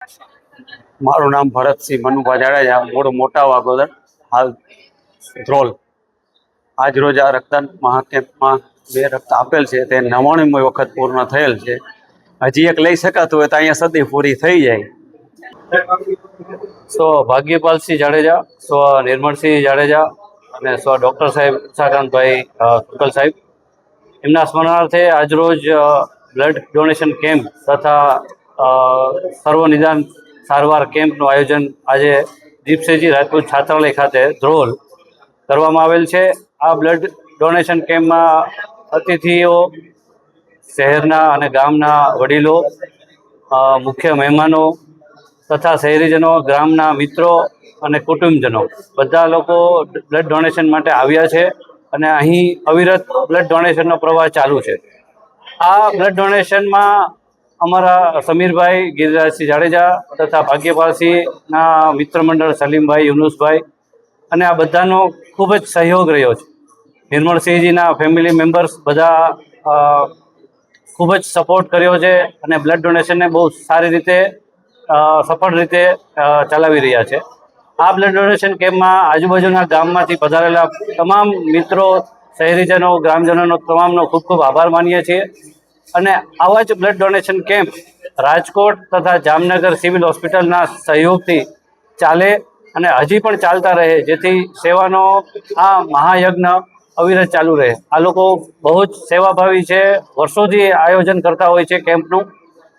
મારું નામ ભરતસિંહ મનુભા જાડેજા, મૂળ મોટા વાગોદર, હાલ ધ્રોલ. આજ રોજ આ રક્તદાન મહાકેમ્પમાં બે રક્ત આપેલ છે તે 99મી વખત પૂર્ણ થયેલ છે. હજી એક લઈ શકાતું હોય તો અહીંયા સદી પૂરી થઈ જાય. સો ભાગ્યપાલસિંહ જાડેજા, સો નિર્મળસિંહ જાડેજા અને સો ડૉક્ટર સાહેબ ઉષાકાંતભાઈ શુકલ સાહેબ, એમના સ્મરણાર્થે આજરોજ બ્લડ ડોનેશન કેમ્પ તથા સર્વ નિદાન સારવાર કેમ્પનું આયોજન આજે દીપસિંહજી રાજપૂત છાત્રાલય ખાતે ધ્રોલ કરવામાં આવેલ છે. આ બ્લડ ડોનેશન કેમ્પમાં અતિથિઓ, શહેરના અને ગામના વડીલો, મુખ્ય મહેમાનો તથા શહેરીજનો, ગ્રામના મિત્રો અને કુટુંબજનો બધા લોકો બ્લડ ડોનેશન માટે આવ્યા છે અને અહીં અવિરત બ્લડ ડોનેશનનો પ્રવાહ ચાલુ છે. આ બ્લડ ડોનેશનમાં અમારા સમીરભાઈ ગિરિરાજસિંહ જાડેજા તથા ભાગ્યપાલસિંહના મિત્ર મંડળ સલીમભાઈ, યુનુસભાઈ અને આ બધાનો ખૂબ જ સહયોગ રહ્યો છે. નિર્મળસિંહજીના ફેમિલી મેમ્બર્સ બધા ખૂબ જ સપોર્ટ કર્યો છે અને બ્લડ ડોનેશનને બહુ સારી રીતે સફળ રીતે ચલાવી રહ્યા છે. આ બ્લડ ડોનેશન કેમ્પમાં આજુબાજુના ગામમાંથી પધારેલા તમામ મિત્રો, શહેરીજનો, ગ્રામજનોનો તમામનો ખૂબ ખૂબ આભાર માનીએ છીએ અને આવા જ બ્લડ ડોનેશન કેમ્પ રાજકોટ તથા જામનગર સિવિલ હોસ્પિટલના સહયોગથી ચાલે અને હજી પણ ચાલતા રહે, જેથી સેવાનો આ મહાયજ્ઞ અવિરત ચાલુ રહે. આ લોકો બહુ જ સેવાભાવી છે, વર્ષોથી આયોજન કરતા હોય છે કેમ્પનું,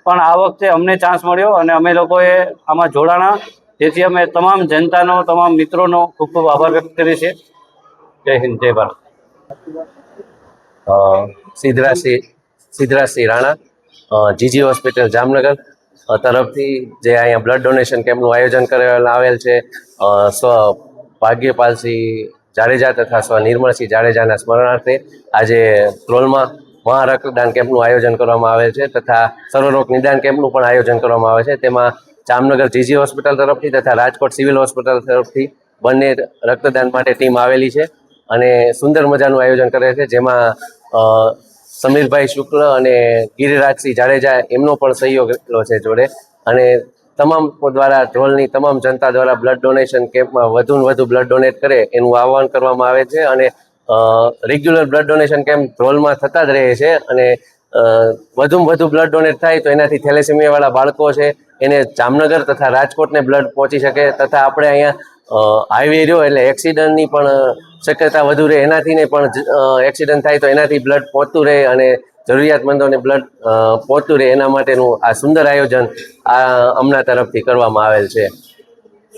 પણ આ વખતે અમને ચાન્સ મળ્યો અને અમે લોકોએ આમાં જોડાણા, જેથી અમે તમામ જનતાનો, તમામ મિત્રોનો ખૂબ ખૂબ આભાર વ્યક્ત કરીએ છીએ. જય હિન્દ, જય ભારત. સિદ્ધરાજસિંહ રાણા, જીજી હોસ્પિટલ જામનગર તરફથી જે અહીંયા બ્લડ ડોનેશન કેમ્પનું આયોજન કરવામાં આવેલ છે. સ્વ ભાગ્યપાલસિંહ જાડેજા તથા સ્વ નિર્મળસિંહ જાડેજાના સ્મરણાર્થે આજે ધ્રોલમાં મહા રક્તદાન કેમ્પનું આયોજન કરવામાં આવેલ છે તથા સર્વરોગ નિદાન કેમ્પનું પણ આયોજન કરવામાં આવે છે. તેમાં જામનગર જીજી હોસ્પિટલ તરફથી તથા રાજકોટ સિવિલ હોસ્પિટલ તરફથી બંને રક્તદાન માટે ટીમ આવેલી છે અને સુંદર મજાનું આયોજન કરે છે, જેમાં સમીરભાઈ શુક્લ અને ગિરિરાજસિંહ જાડેજા એમનો પણ સહયોગ એટલો છે જોડે. અને તમામ દ્વારા ધ્રોલની તમામ જનતા દ્વારા બ્લડ ડોનેશન કેમ્પમાં વધુને વધુ બ્લડ ડોનેટ કરે એનું આહવાન કરવામાં આવે છે અને રેગ્યુલર બ્લડ ડોનેશન કેમ્પ ધ્રોલમાં થતા જ રહે છે અને વધુમાં વધુ બ્લડ ડોનેટ થાય તો એનાથી થેલેસેમિયાવાળા બાળકો છે એને જામનગર તથા રાજકોટને બ્લડ પહોંચી શકે તથા આપણે અહીંયા હાઈવે રહ્યો એટલે એક્સિડન્ટની પણ શક્યતા વધુ રહે, એનાથી ને પણ એક્સિડન્ટ થાય તો એનાથી બ્લડ પહોંચતું રહે અને જરૂરિયાતમંદોને બ્લડ પહોંચતું રહે એના માટેનું આ સુંદર આયોજન આ હમણાં તરફથી કરવામાં આવેલ છે.